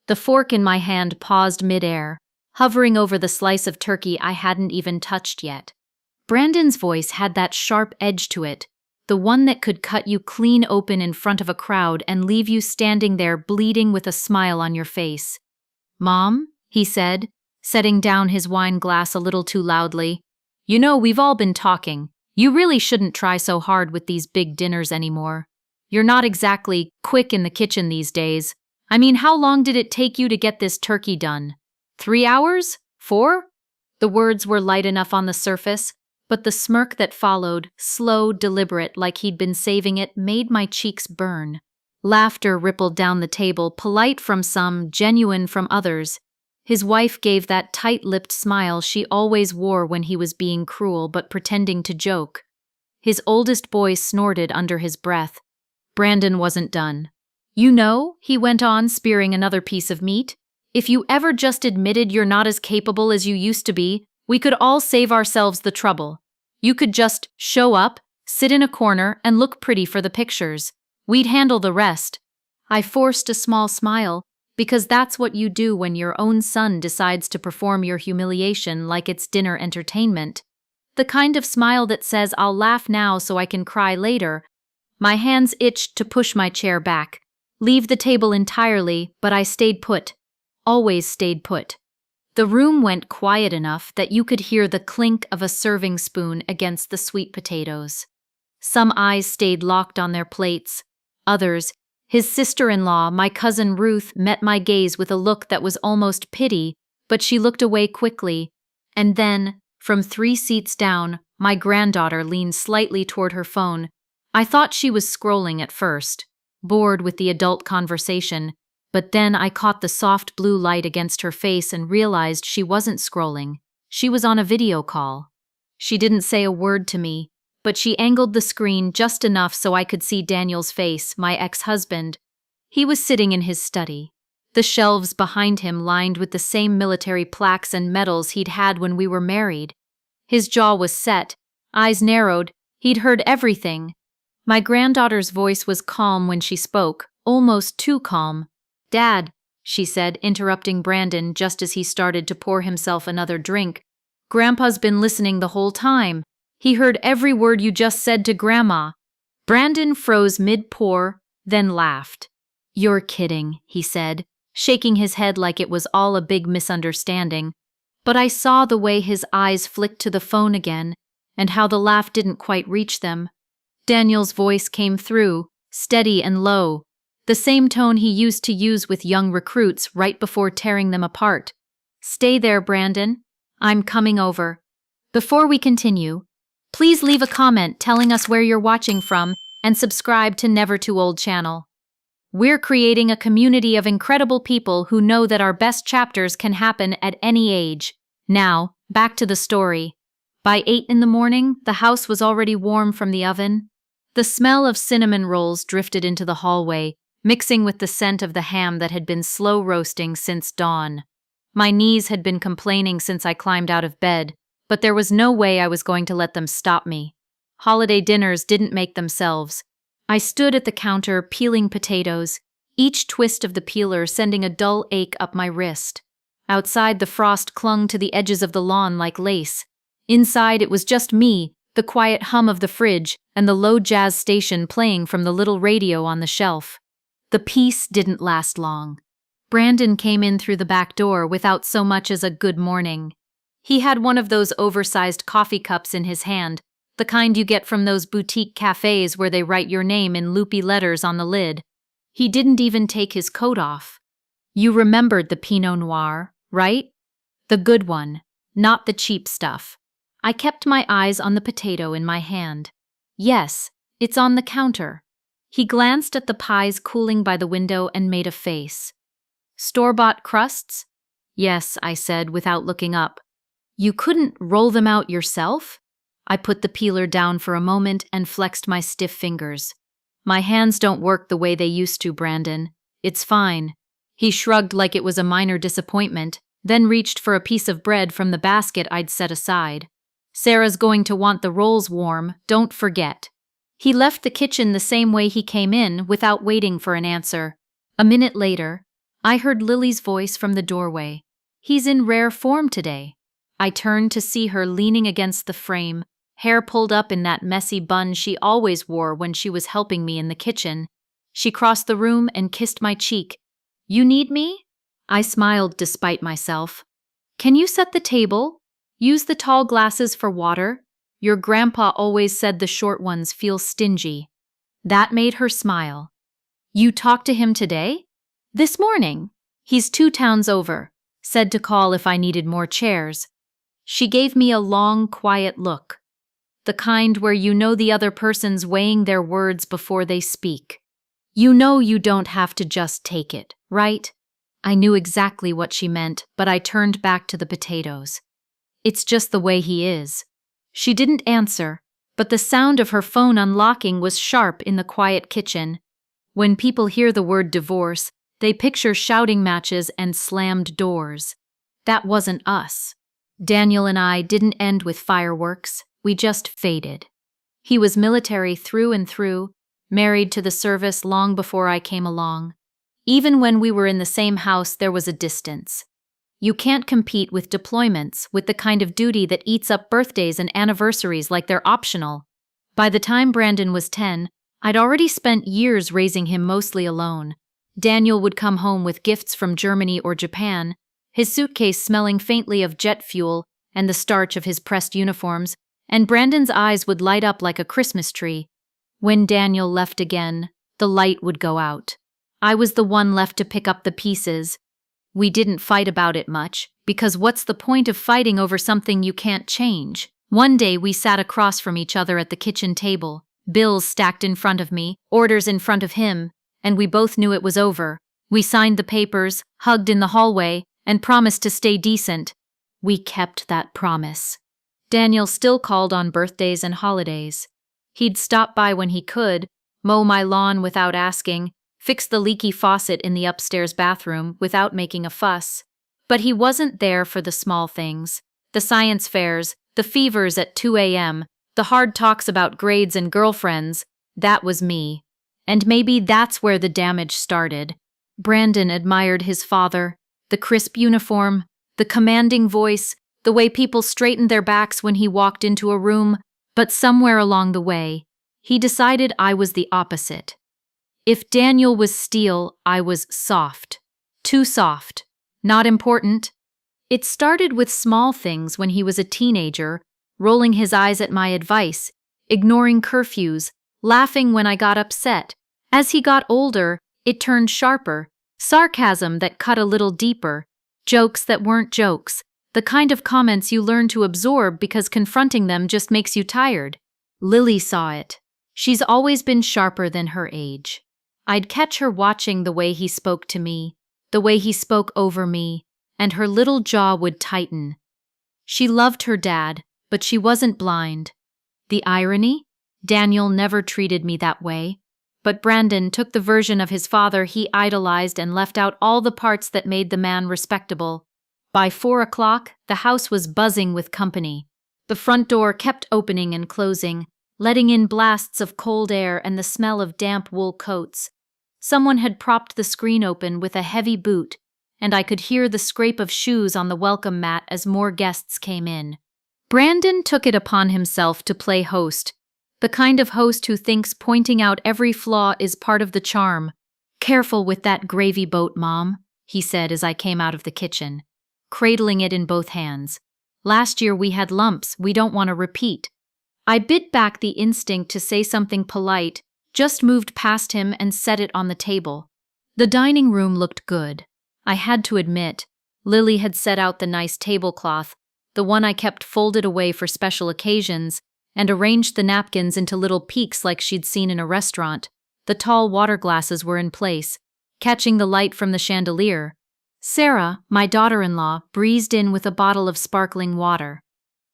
The fork in my hand paused midair, hovering over the slice of turkey I hadn't even touched yet. Brandon's voice had that sharp edge to it, the one that could cut you clean open in front of a crowd and leave you standing there bleeding with a smile on your face. "Mom," he said, setting down his wine glass a little too loudly. "You know, we've all been talking. You really shouldn't try so hard with these big dinners anymore. You're not exactly quick in the kitchen these days. I mean, how long did it take you to get this turkey done? 3 hours? 4? The words were light enough on the surface, but the smirk that followed, slow, deliberate, like he'd been saving it, made my cheeks burn. Laughter rippled down the table, polite from some, genuine from others. His wife gave that tight-lipped smile she always wore when he was being cruel but pretending to joke. His oldest boy snorted under his breath. Brandon wasn't done. "You know," he went on, spearing another piece of meat, "if you ever just admitted you're not as capable as you used to be, we could all save ourselves the trouble. You could just show up, sit in a corner, and look pretty for the pictures. We'd handle the rest." I forced a small smile, because that's what you do when your own son decides to perform your humiliation like it's dinner entertainment. The kind of smile that says, "I'll laugh now so I can cry later." My hands itched to push my chair back, leave the table entirely, but I stayed put. Always stayed put. The room went quiet enough that you could hear the clink of a serving spoon against the sweet potatoes. Some eyes stayed locked on their plates. Others, his sister-in-law, my cousin Ruth, met my gaze with a look that was almost pity, but she looked away quickly. And then, from 3 seats down, my granddaughter leaned slightly toward her phone. I thought she was scrolling at first, bored with the adult conversation, but then I caught the soft blue light against her face and realized she wasn't scrolling. She was on a video call. She didn't say a word to me, but she angled the screen just enough so I could see Daniel's face, my ex-husband. He was sitting in his study, the shelves behind him lined with the same military plaques and medals he'd had when we were married. His jaw was set, eyes narrowed, he'd heard everything. My granddaughter's voice was calm when she spoke, almost too calm. "Dad," she said, interrupting Brandon just as he started to pour himself another drink. "Grandpa's been listening the whole time. He heard every word you just said to Grandma." Brandon froze mid-pour, then laughed. "You're kidding," he said, shaking his head like it was all a big misunderstanding. But I saw the way his eyes flicked to the phone again, and how the laugh didn't quite reach them. Daniel's voice came through, steady and low, the same tone he used to use with young recruits right before tearing them apart. "Stay there, Brandon. I'm coming over." Before we continue, please leave a comment telling us where you're watching from and subscribe to Never Too Old channel. We're creating a community of incredible people who know that our best chapters can happen at any age. Now, back to the story. By 8 in the morning, the house was already warm from the oven. The smell of cinnamon rolls drifted into the hallway, mixing with the scent of the ham that had been slow roasting since dawn. My knees had been complaining since I climbed out of bed, but there was no way I was going to let them stop me. Holiday dinners didn't make themselves. I stood at the counter peeling potatoes, each twist of the peeler sending a dull ache up my wrist. Outside, the frost clung to the edges of the lawn like lace. Inside, it was just me, the quiet hum of the fridge, and the low jazz station playing from the little radio on the shelf. The peace didn't last long. Brandon came in through the back door without so much as a good morning. He had one of those oversized coffee cups in his hand, the kind you get from those boutique cafes where they write your name in loopy letters on the lid. He didn't even take his coat off. "You remembered the Pinot Noir, right? The good one, not the cheap stuff." I kept my eyes on the potato in my hand. "Yes, it's on the counter." He glanced at the pies cooling by the window and made a face. "Store-bought crusts?" "Yes," I said without looking up. "You couldn't roll them out yourself?" I put the peeler down for a moment and flexed my stiff fingers. "My hands don't work the way they used to, Brandon. It's fine." He shrugged like it was a minor disappointment, then reached for a piece of bread from the basket I'd set aside. "Sarah's going to want the rolls warm, don't forget." He left the kitchen the same way he came in without waiting for an answer. A minute later, I heard Lily's voice from the doorway. He's in rare form today. I turned to see her leaning against the frame, hair pulled up in that messy bun she always wore when she was helping me in the kitchen. She crossed the room and kissed my cheek. You need me? I smiled despite myself. Can you set the table? Use the tall glasses for water? Your grandpa always said the short ones feel stingy. That made her smile. You talked to him today? This morning. He's 2 towns over. Said to call if I needed more chairs. She gave me a long, quiet look. The kind where you know the other person's weighing their words before they speak. You know you don't have to just take it, right? I knew exactly what she meant, but I turned back to the potatoes. It's just the way he is. She didn't answer, but the sound of her phone unlocking was sharp in the quiet kitchen. When people hear the word divorce, they picture shouting matches and slammed doors. That wasn't us. Daniel and I didn't end with fireworks, we just faded. He was military through and through, married to the service long before I came along. Even when we were in the same house, there was a distance. You can't compete with deployments, with the kind of duty that eats up birthdays and anniversaries like they're optional. By the time Brandon was 10, I'd already spent years raising him mostly alone. Daniel would come home with gifts from Germany or Japan, his suitcase smelling faintly of jet fuel and the starch of his pressed uniforms, and Brandon's eyes would light up like a Christmas tree. When Daniel left again, the light would go out. I was the one left to pick up the pieces. We didn't fight about it much, because what's the point of fighting over something you can't change? One day we sat across from each other at the kitchen table, bills stacked in front of me, orders in front of him, and we both knew it was over. We signed the papers, hugged in the hallway, and promised to stay decent. We kept that promise. Daniel still called on birthdays and holidays. He'd stop by when he could, mow my lawn without asking, fix the leaky faucet in the upstairs bathroom without making a fuss. But he wasn't there for the small things, the science fairs, the fevers at 2 a.m., the hard talks about grades and girlfriends. That was me. And maybe that's where the damage started. Brandon admired his father, the crisp uniform, the commanding voice, the way people straightened their backs when he walked into a room, but somewhere along the way, he decided I was the opposite. If Daniel was steel, I was soft. Too soft. Not important. It started with small things when he was a teenager, rolling his eyes at my advice, ignoring curfews, laughing when I got upset. As he got older, it turned sharper, sarcasm that cut a little deeper, jokes that weren't jokes, the kind of comments you learn to absorb because confronting them just makes you tired. Lily saw it. She's always been sharper than her age. I'd catch her watching the way he spoke to me, the way he spoke over me, and her little jaw would tighten. She loved her dad, but she wasn't blind. The irony? Daniel never treated me that way. But Brandon took the version of his father he idolized and left out all the parts that made the man respectable. By 4 o'clock, the house was buzzing with company. The front door kept opening and closing, letting in blasts of cold air and the smell of damp wool coats. Someone had propped the screen open with a heavy boot, and I could hear the scrape of shoes on the welcome mat as more guests came in. Brandon took it upon himself to play host, the kind of host who thinks pointing out every flaw is part of the charm. "Careful with that gravy boat, Mom," he said as I came out of the kitchen, cradling it in both hands. "Last year we had lumps we don't want to repeat." I bit back the instinct to say something polite, just moved past him and set it on the table. The dining room looked good. I had to admit, Lily had set out the nice tablecloth, the one I kept folded away for special occasions, and arranged the napkins into little peaks like she'd seen in a restaurant. The tall water glasses were in place, catching the light from the chandelier. Sarah, my daughter-in-law, breezed in with a bottle of sparkling water.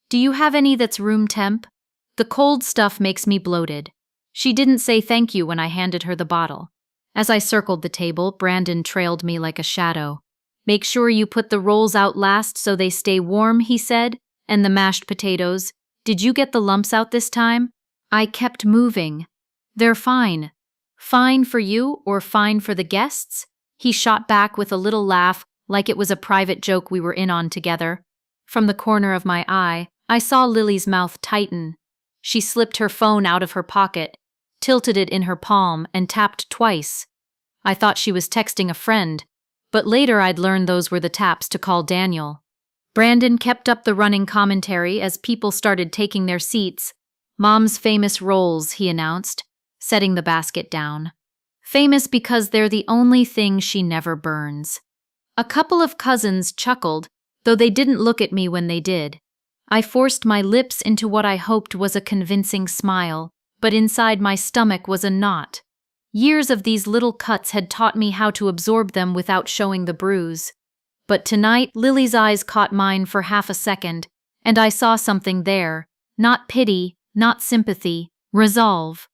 "Do you have any that's room temp? The cold stuff makes me bloated." She didn't say thank you when I handed her the bottle. As I circled the table, Brandon trailed me like a shadow. "Make sure you put the rolls out last so they stay warm," he said, "and the mashed potatoes. Did you get the lumps out this time?" I kept moving. "They're fine." "Fine for you or fine for the guests?" He shot back with a little laugh, like it was a private joke we were in on together. From the corner of my eye, I saw Lily's mouth tighten. She slipped her phone out of her pocket, tilted it in her palm, and tapped twice. I thought she was texting a friend, but later I'd learned those were the taps to call Daniel. Brandon kept up the running commentary as people started taking their seats. "Mom's famous rolls," he announced, setting the basket down. "Famous because they're the only thing she never burns." A couple of cousins chuckled, though they didn't look at me when they did. I forced my lips into what I hoped was a convincing smile, but inside my stomach was a knot. Years of these little cuts had taught me how to absorb them without showing the bruise. But tonight, Lily's eyes caught mine for half a second, and I saw something there. Not pity, not sympathy, resolve.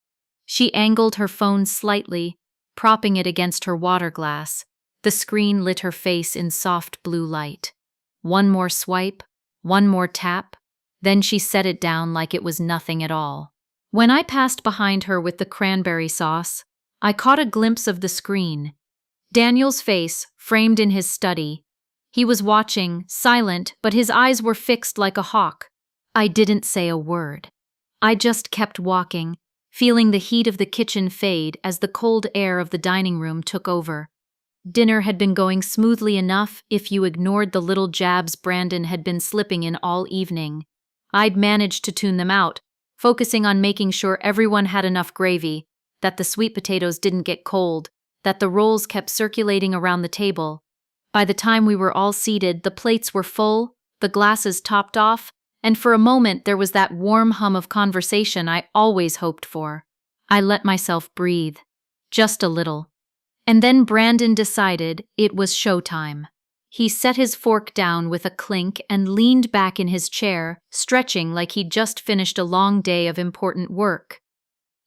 She angled her phone slightly, propping it against her water glass. The screen lit her face in soft blue light. One more swipe, one more tap, then she set it down like it was nothing at all. When I passed behind her with the cranberry sauce, I caught a glimpse of the screen. Daniel's face, framed in his study. He was watching, silent, but his eyes were fixed like a hawk. I didn't say a word. I just kept walking, feeling the heat of the kitchen fade as the cold air of the dining room took over. Dinner had been going smoothly enough if you ignored the little jabs Brandon had been slipping in all evening. I'd managed to tune them out, focusing on making sure everyone had enough gravy, that the sweet potatoes didn't get cold, that the rolls kept circulating around the table. By the time we were all seated, the plates were full, the glasses topped off, and for a moment there was that warm hum of conversation I always hoped for. I let myself breathe. Just a little. And then Brandon decided it was showtime. He set his fork down with a clink and leaned back in his chair, stretching like he'd just finished a long day of important work.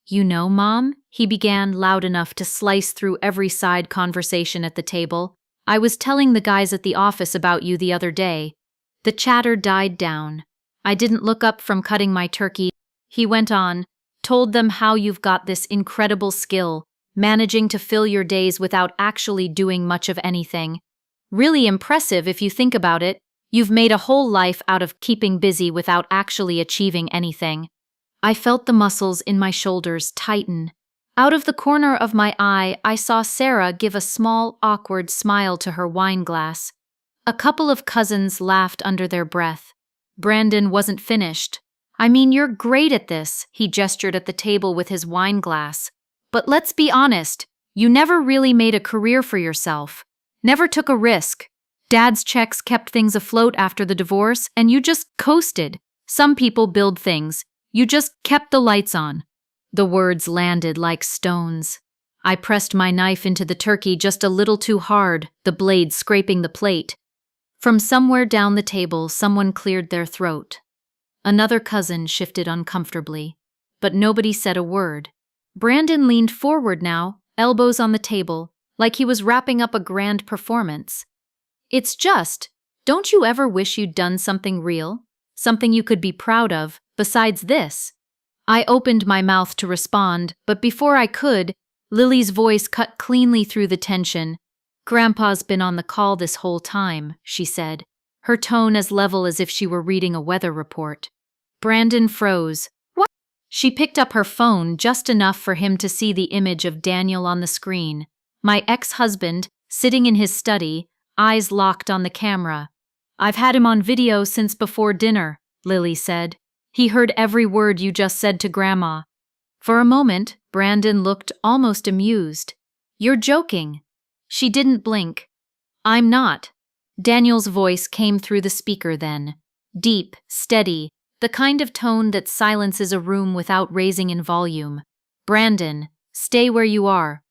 "You know, Mom," he began, loud enough to slice through every side conversation at the table, "I was telling the guys at the office about you the other day." The chatter died down. I didn't look up from cutting my turkey. He went on, "Told them how you've got this incredible skill, managing to fill your days without actually doing much of anything. Really impressive if you think about it. You've made a whole life out of keeping busy without actually achieving anything." I felt the muscles in my shoulders tighten. Out of the corner of my eye, I saw Sarah give a small, awkward smile to her wine glass. A couple of cousins laughed under their breath. Brandon wasn't finished. "I mean, you're great at this," he gestured at the table with his wine glass. "But let's be honest, you never really made a career for yourself. Never took a risk. Dad's checks kept things afloat after the divorce, and you just coasted. Some people build things. You just kept the lights on." The words landed like stones. I pressed my knife into the turkey just a little too hard, the blade scraping the plate. From somewhere down the table, someone cleared their throat. Another cousin shifted uncomfortably, but nobody said a word. Brandon leaned forward now, elbows on the table, like he was wrapping up a grand performance. "It's just, don't you ever wish you'd done something real? Something you could be proud of, besides this?" I opened my mouth to respond, but before I could, Lily's voice cut cleanly through the tension. "Grandpa's been on the call this whole time," she said, her tone as level as if she were reading a weather report. Brandon froze. "What?" She picked up her phone just enough for him to see the image of Daniel on the screen. My ex-husband, sitting in his study, eyes locked on the camera. "I've had him on video since before dinner," Lily said. "He heard every word you just said to Grandma." For a moment, Brandon looked almost amused. "You're joking." She didn't blink. "I'm not." Daniel's voice came through the speaker then. Deep, steady, the kind of tone that silences a room without raising in volume. "Brandon, stay where you are."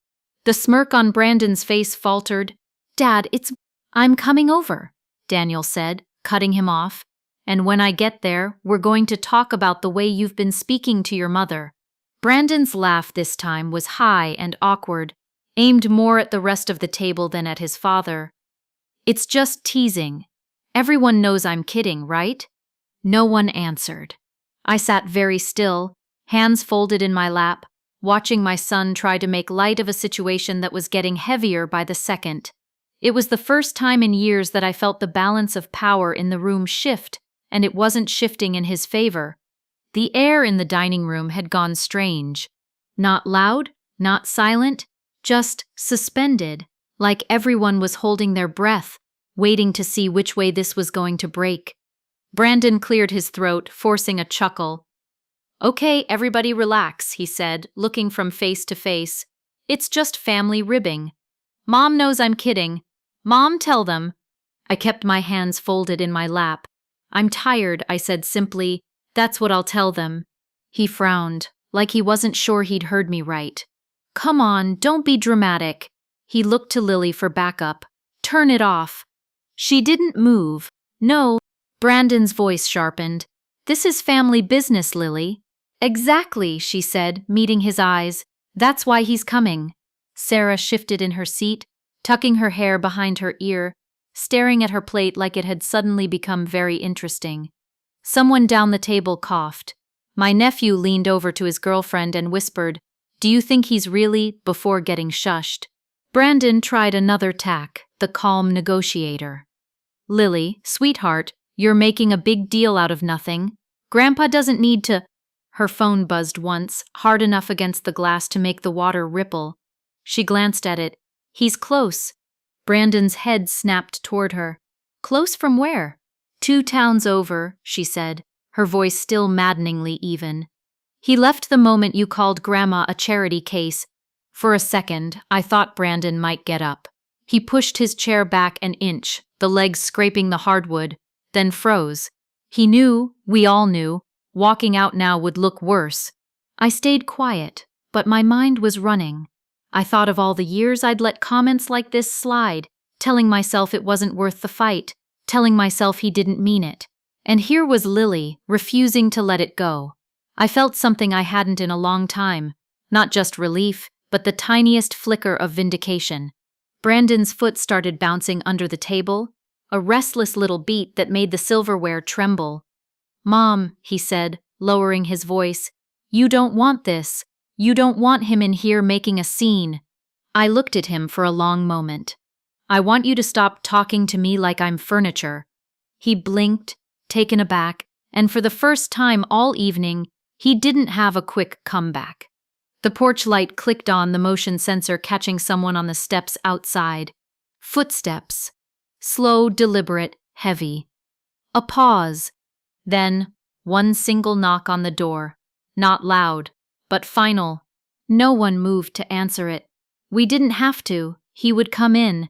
The smirk on Brandon's face faltered. "Dad, I'm coming over," Daniel said, cutting him off. "And when I get there, we're going to talk about the way you've been speaking to your mother." Brandon's laugh this time was high and awkward, aimed more at the rest of the table than at his father. "It's just teasing. Everyone knows I'm kidding, right?" No one answered. I sat very still, hands folded in my lap, watching my son try to make light of a situation that was getting heavier by the second. It was the first time in years that I felt the balance of power in the room shift, and it wasn't shifting in his favor. The air in the dining room had gone strange. Not loud, not silent, just suspended, like everyone was holding their breath, waiting to see which way this was going to break. Brandon cleared his throat, forcing a chuckle. "Okay, everybody relax," he said, looking from face to face. "It's just family ribbing. Mom knows I'm kidding. Mom, tell them." I kept my hands folded in my lap. "I'm tired," I said simply. "That's what I'll tell them." He frowned, like he wasn't sure he'd heard me right. "Come on, don't be dramatic." He looked to Lily for backup. "Turn it off." She didn't move. "No." Brandon's voice sharpened. "This is family business, Lily." "Exactly," she said, meeting his eyes. "That's why he's coming." Sarah shifted in her seat, tucking her hair behind her ear, staring at her plate like it had suddenly become very interesting. Someone down the table coughed. My nephew leaned over to his girlfriend and whispered, "Do you think he's really?" before getting shushed. Brandon tried another tack, the calm negotiator. "Lily, sweetheart, you're making a big deal out of nothing. Grandpa doesn't need to—" Her phone buzzed once, hard enough against the glass to make the water ripple. She glanced at it. "He's close." Brandon's head snapped toward her. "Close from where?" "2 towns over," she said, her voice still maddeningly even. "He left the moment you called Grandma a charity case." For a second, I thought Brandon might get up. He pushed his chair back an inch, the legs scraping the hardwood, then froze. He knew, we all knew, walking out now would look worse. I stayed quiet, but my mind was running. I thought of all the years I'd let comments like this slide, telling myself it wasn't worth the fight, telling myself he didn't mean it. And here was Lily, refusing to let it go. I felt something I hadn't in a long time, not just relief, but the tiniest flicker of vindication. Brandon's foot started bouncing under the table, a restless little beat that made the silverware tremble. "Mom," he said, lowering his voice, "you don't want this. You don't want him in here making a scene." I looked at him for a long moment. "I want you to stop talking to me like I'm furniture." He blinked, taken aback, and for the first time all evening, he didn't have a quick comeback. The porch light clicked on, the motion sensor catching someone on the steps outside. Footsteps. Slow, deliberate, heavy. A pause. Then, one single knock on the door. Not loud, but final. No one moved to answer it. We didn't have to. He would come in.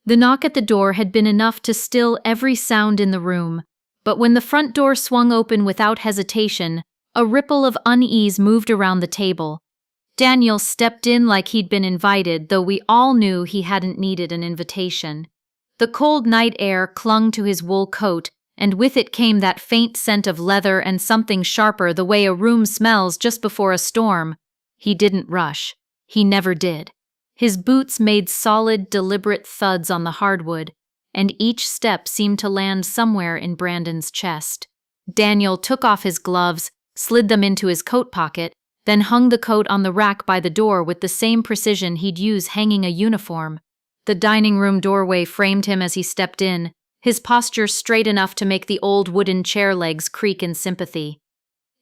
The knock at the door had been enough to still every sound in the room, but when the front door swung open without hesitation, a ripple of unease moved around the table. Daniel stepped in like he'd been invited, though we all knew he hadn't needed an invitation. The cold night air clung to his wool coat, and with it came that faint scent of leather and something sharper, the way a room smells just before a storm. He didn't rush. He never did. His boots made solid, deliberate thuds on the hardwood, and each step seemed to land somewhere in Brandon's chest. Daniel took off his gloves, slid them into his coat pocket, then hung the coat on the rack by the door with the same precision he'd use hanging a uniform. The dining room doorway framed him as he stepped in, his posture straight enough to make the old wooden chair legs creak in sympathy.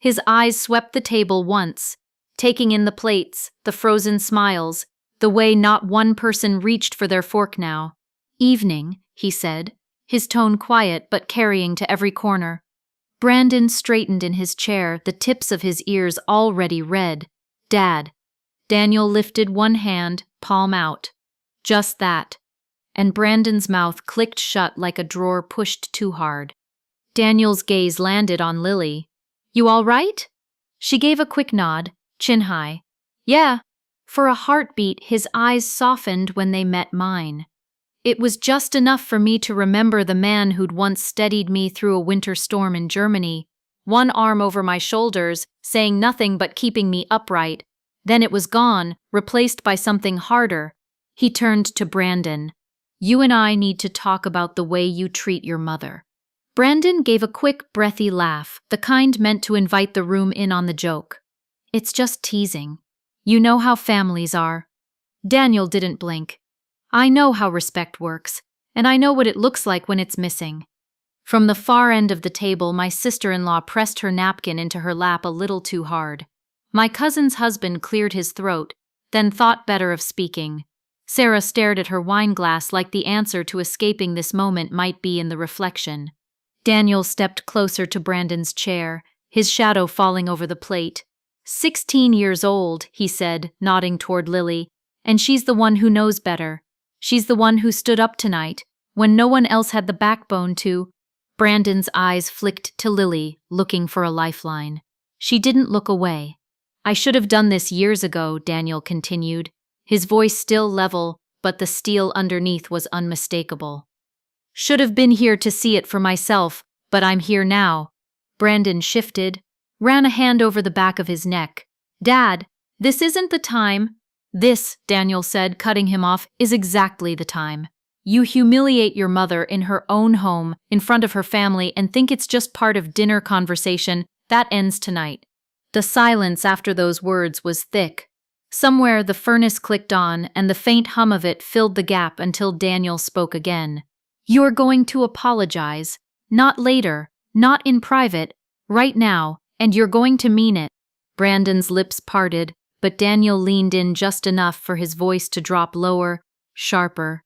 His eyes swept the table once, taking in the plates, the frozen smiles, the way not one person reached for their fork now. "Evening," he said, his tone quiet but carrying to every corner. Brandon straightened in his chair, the tips of his ears already red. "Dad." Daniel lifted one hand, palm out. Just that. And Brandon's mouth clicked shut like a drawer pushed too hard. Daniel's gaze landed on Lily. "You all right?" She gave a quick nod, chin high. "Yeah." For a heartbeat, his eyes softened when they met mine. It was just enough for me to remember the man who'd once steadied me through a winter storm in Germany, one arm over my shoulders, saying nothing but keeping me upright. Then it was gone, replaced by something harder. He turned to Brandon. "You and I need to talk about the way you treat your mother." Brandon gave a quick, breathy laugh, the kind meant to invite the room in on the joke. "It's just teasing. You know how families are. Daniel didn't blink. I know how respect works, and I know what it looks like when it's missing. From the far end of the table, my sister-in-law pressed her napkin into her lap a little too hard. My cousin's husband cleared his throat, then thought better of speaking. Sarah stared at her wine glass like the answer to escaping this moment might be in the reflection. Daniel stepped closer to Brandon's chair, his shadow falling over the plate. 16 years old, he said, nodding toward Lily, and she's the one who knows better. She's the one who stood up tonight, when no one else had the backbone to. Brandon's eyes flicked to Lily, looking for a lifeline. She didn't look away. I should have done this years ago, Daniel continued, his voice still level, but the steel underneath was unmistakable. Should have been here to see it for myself, but I'm here now. Brandon shifted, ran a hand over the back of his neck. Dad, this isn't the time. This, Daniel said, cutting him off, is exactly the time. You humiliate your mother in her own home, in front of her family, and think it's just part of dinner conversation. That ends tonight. The silence after those words was thick. Somewhere the furnace clicked on, and the faint hum of it filled the gap until Daniel spoke again. You're going to apologize. Not later, not in private, right now, and you're going to mean it. Brandon's lips parted, but Daniel leaned in just enough for his voice to drop lower, sharper.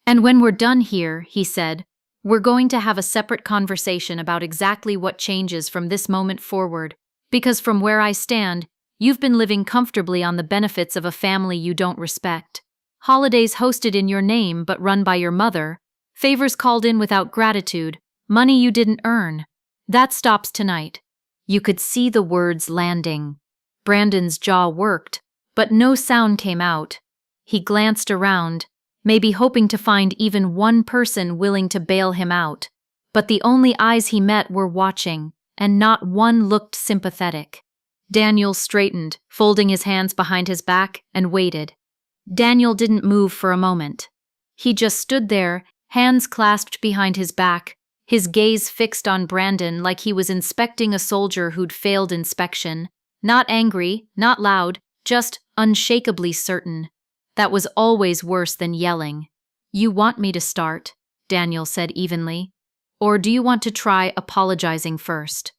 And when we're done here, he said, we're going to have a separate conversation about exactly what changes from this moment forward, because from where I stand, you've been living comfortably on the benefits of a family you don't respect. Holidays hosted in your name but run by your mother, favors called in without gratitude, money you didn't earn. That stops tonight. You could see the words landing. Brandon's jaw worked, but no sound came out. He glanced around, maybe hoping to find even one person willing to bail him out. But the only eyes he met were watching, and not one looked sympathetic. Daniel straightened, folding his hands behind his back, and waited. Daniel didn't move for a moment. He just stood there, hands clasped behind his back, his gaze fixed on Brandon like he was inspecting a soldier who'd failed inspection. Not angry, not loud, just unshakably certain. That was always worse than yelling. You want me to start, Daniel said evenly, or do you want to try apologizing first?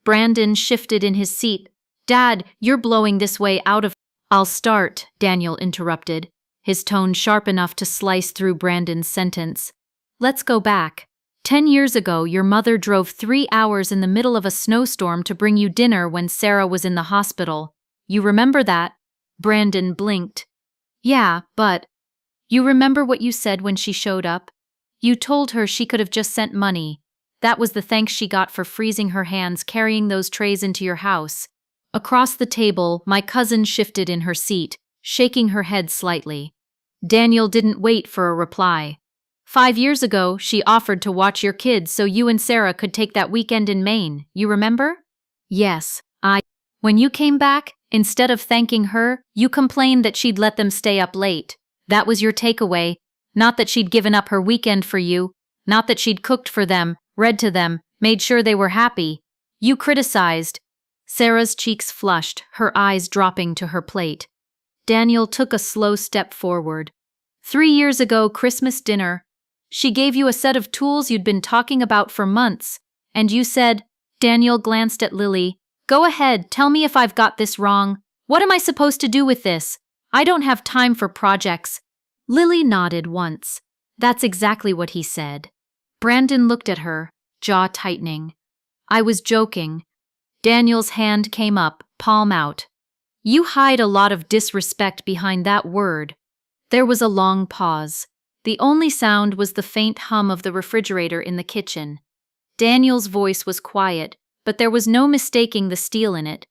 Brandon shifted in his seat. Dad, you're blowing this way out of— I'll start, Daniel interrupted, his tone sharp enough to slice through Brandon's sentence. Let's go back. 10 years ago, your mother drove 3 hours in the middle of a snowstorm to bring you dinner when Sarah was in the hospital. You remember that? Brandon blinked. Yeah, but— You remember what you said when she showed up? You told her she could have just sent money. That was the thanks she got for freezing her hands carrying those trays into your house. Across the table, my cousin shifted in her seat, shaking her head slightly. Daniel didn't wait for a reply. 5 years ago, she offered to watch your kids so you and Sarah could take that weekend in Maine, you remember? Yes, When you came back, instead of thanking her, you complained that she'd let them stay up late. That was your takeaway. Not that she'd given up her weekend for you. Not that she'd cooked for them, read to them, made sure they were happy. You criticized. Sarah's cheeks flushed, her eyes dropping to her plate. Daniel took a slow step forward. 3 years ago, Christmas dinner. She gave you a set of tools you'd been talking about for months, and you said— Daniel glanced at Lily. Go ahead, tell me if I've got this wrong. What am I supposed to do with this? I don't have time for projects. Lily nodded once. That's exactly what he said. Brandon looked at her, jaw tightening. I was joking. Daniel's hand came up, palm out. You hide a lot of disrespect behind that word. There was a long pause. The only sound was the faint hum of the refrigerator in the kitchen. Daniel's voice was quiet, but there was no mistaking the steel in it.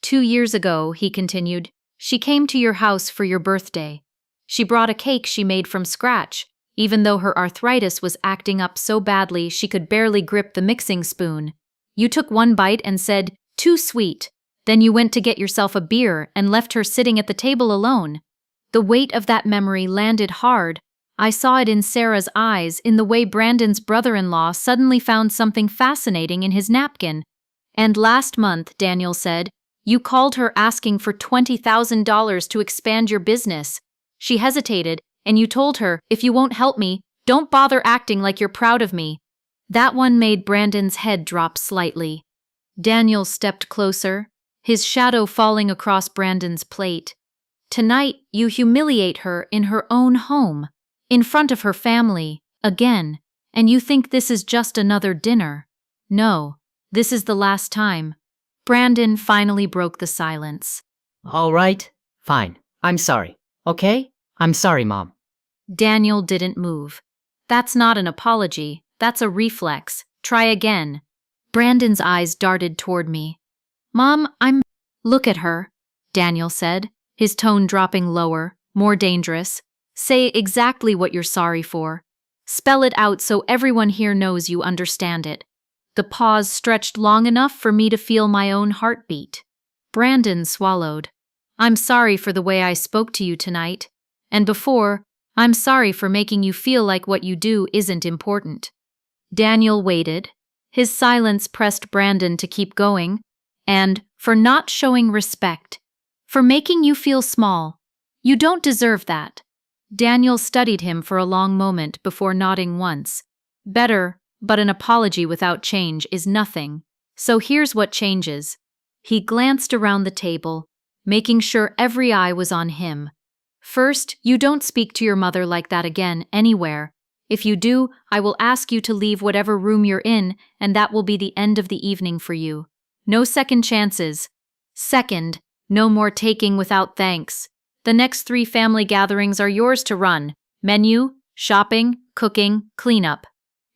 2 years ago, he continued, she came to your house for your birthday. She brought a cake she made from scratch, even though her arthritis was acting up so badly she could barely grip the mixing spoon. You took one bite and said, too sweet. Then you went to get yourself a beer and left her sitting at the table alone. The weight of that memory landed hard. I saw it in Sarah's eyes, in the way Brandon's brother-in-law suddenly found something fascinating in his napkin. And last month, Daniel said, You called her asking for $20,000 to expand your business. She hesitated, and you told her, if you won't help me, don't bother acting like you're proud of me. That one made Brandon's head drop slightly. Daniel stepped closer, his shadow falling across Brandon's plate. Tonight, you humiliate her in her own home, in front of her family, again, and you think this is just another dinner. No, this is the last time. Brandon finally broke the silence. All right, fine. I'm sorry. Okay? I'm sorry, Mom. Daniel didn't move. That's not an apology, that's a reflex. Try again. Brandon's eyes darted toward me. Mom, Look at her, Daniel said, his tone dropping lower, more dangerous. Say exactly what you're sorry for. Spell it out so everyone here knows you understand it. The pause stretched long enough for me to feel my own heartbeat. Brandon swallowed. I'm sorry for the way I spoke to you tonight. And before, I'm sorry for making you feel like what you do isn't important. Daniel waited. His silence pressed Brandon to keep going, and for not showing respect, for making you feel small. You don't deserve that. Daniel studied him for a long moment before nodding once. Better, but an apology without change is nothing. So here's what changes. He glanced around the table, making sure every eye was on him. First, you don't speak to your mother like that again, anywhere. If you do, I will ask you to leave whatever room you're in, and that will be the end of the evening for you. No second chances. Second, no more taking without thanks. The next 3 family gatherings are yours to run. Menu, shopping, cooking, cleanup.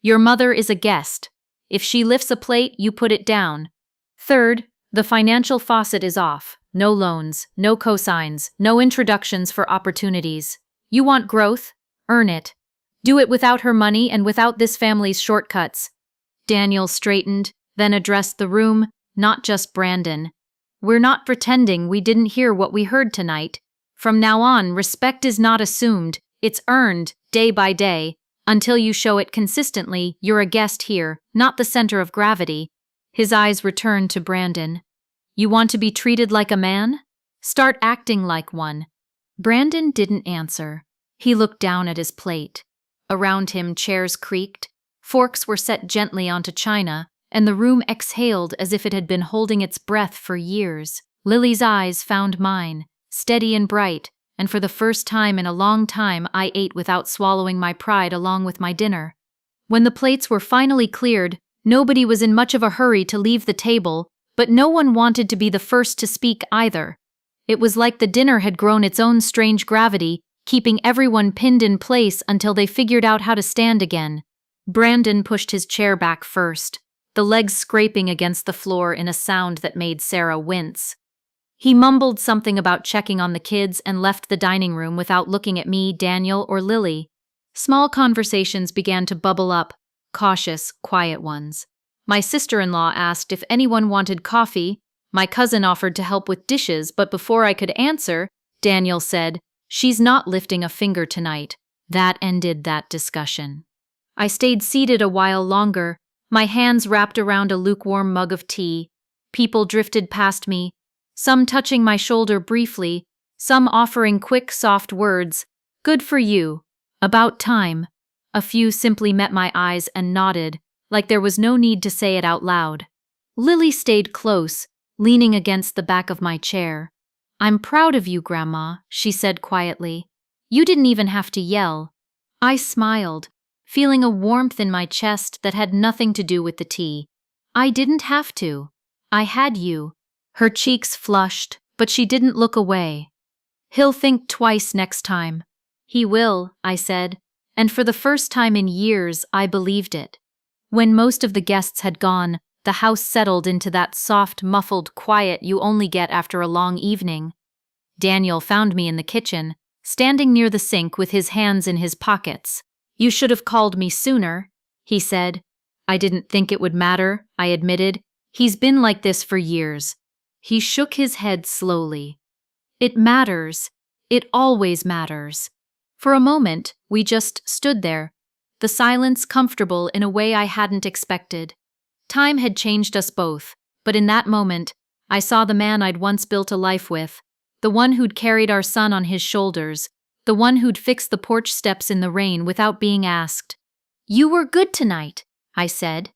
Your mother is a guest. If she lifts a plate, you put it down. Third, the financial faucet is off. No loans, no cosigns, no introductions for opportunities. You want growth? Earn it. Do it without her money and without this family's shortcuts. Daniel straightened, then addressed the room, not just Brandon. We're not pretending we didn't hear what we heard tonight. From now on, respect is not assumed, it's earned, day by day. Until you show it consistently, you're a guest here, not the center of gravity. His eyes returned to Brandon. You want to be treated like a man? Start acting like one. Brandon didn't answer. He looked down at his plate. Around him, chairs creaked, forks were set gently onto china, and the room exhaled as if it had been holding its breath for years. Lily's eyes found mine, steady and bright, and for the first time in a long time I ate without swallowing my pride along with my dinner. When the plates were finally cleared, nobody was in much of a hurry to leave the table, but no one wanted to be the first to speak either. It was like the dinner had grown its own strange gravity, keeping everyone pinned in place until they figured out how to stand again. Brandon pushed his chair back first, the legs scraping against the floor in a sound that made Sarah wince. He mumbled something about checking on the kids and left the dining room without looking at me, Daniel, or Lily. Small conversations began to bubble up, cautious, quiet ones. My sister-in-law asked if anyone wanted coffee. My cousin offered to help with dishes, but before I could answer, Daniel said, "She's not lifting a finger tonight." That ended that discussion. I stayed seated a while longer, my hands wrapped around a lukewarm mug of tea. People drifted past me, some touching my shoulder briefly, some offering quick, soft words. "Good for you." "About time." A few simply met my eyes and nodded, like there was no need to say it out loud. Lily stayed close, leaning against the back of my chair. "I'm proud of you, Grandma," she said quietly. "You didn't even have to yell." I smiled, feeling a warmth in my chest that had nothing to do with the tea. I didn't have to. I had you. Her cheeks flushed, but she didn't look away. "He'll think twice next time." "He will," I said, and for the first time in years I believed it. When most of the guests had gone, the house settled into that soft, muffled quiet you only get after a long evening. Daniel found me in the kitchen, standing near the sink with his hands in his pockets. "You should have called me sooner," he said. "I didn't think it would matter," I admitted. "He's been like this for years." He shook his head slowly. "It matters. It always matters." For a moment, we just stood there, the silence comfortable in a way I hadn't expected. Time had changed us both, but in that moment, I saw the man I'd once built a life with, the one who'd carried our son on his shoulders, the one who'd fixed the porch steps in the rain without being asked. "You were good tonight," I said.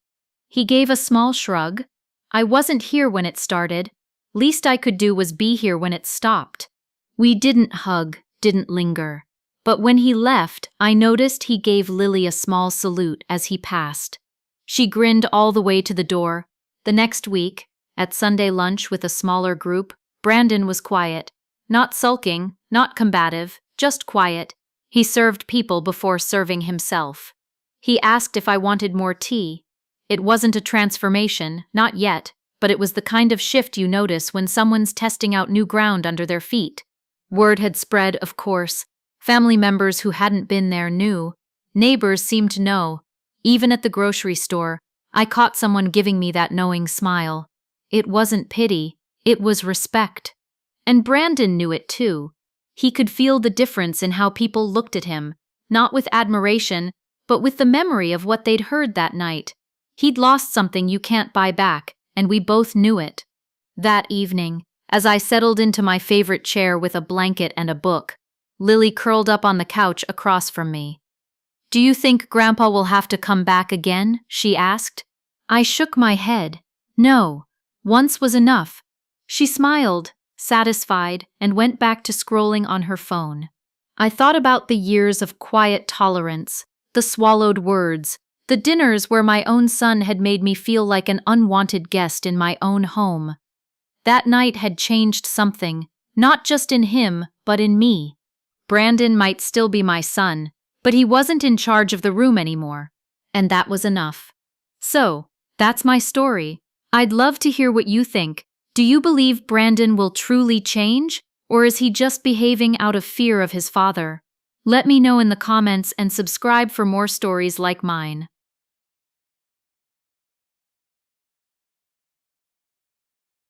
He gave a small shrug. "I wasn't here when it started. Least I could do was be here when it stopped." We didn't hug, didn't linger. But when he left, I noticed he gave Lily a small salute as he passed. She grinned all the way to the door. The next week, at Sunday lunch with a smaller group, Brandon was quiet. Not sulking, not combative, just quiet. He served people before serving himself. He asked if I wanted more tea. It wasn't a transformation, not yet, but it was the kind of shift you notice when someone's testing out new ground under their feet. Word had spread, of course. Family members who hadn't been there knew. Neighbors seemed to know. Even at the grocery store, I caught someone giving me that knowing smile. It wasn't pity, it was respect. And Brandon knew it too. He could feel the difference in how people looked at him, not with admiration, but with the memory of what they'd heard that night. He'd lost something you can't buy back, and we both knew it. That evening, as I settled into my favorite chair with a blanket and a book, Lily curled up on the couch across from me. "Do you think Grandpa will have to come back again?" she asked. I shook my head. No, once was enough. She smiled, satisfied, and went back to scrolling on her phone. I thought about the years of quiet tolerance, the swallowed words, the dinners where my own son had made me feel like an unwanted guest in my own home. That night had changed something, not just in him, but in me. Brandon might still be my son, but he wasn't in charge of the room anymore, and that was enough. So, that's my story. I'd love to hear what you think. Do you believe Brandon will truly change, or is he just behaving out of fear of his father? Let me know in the comments and subscribe for more stories like mine.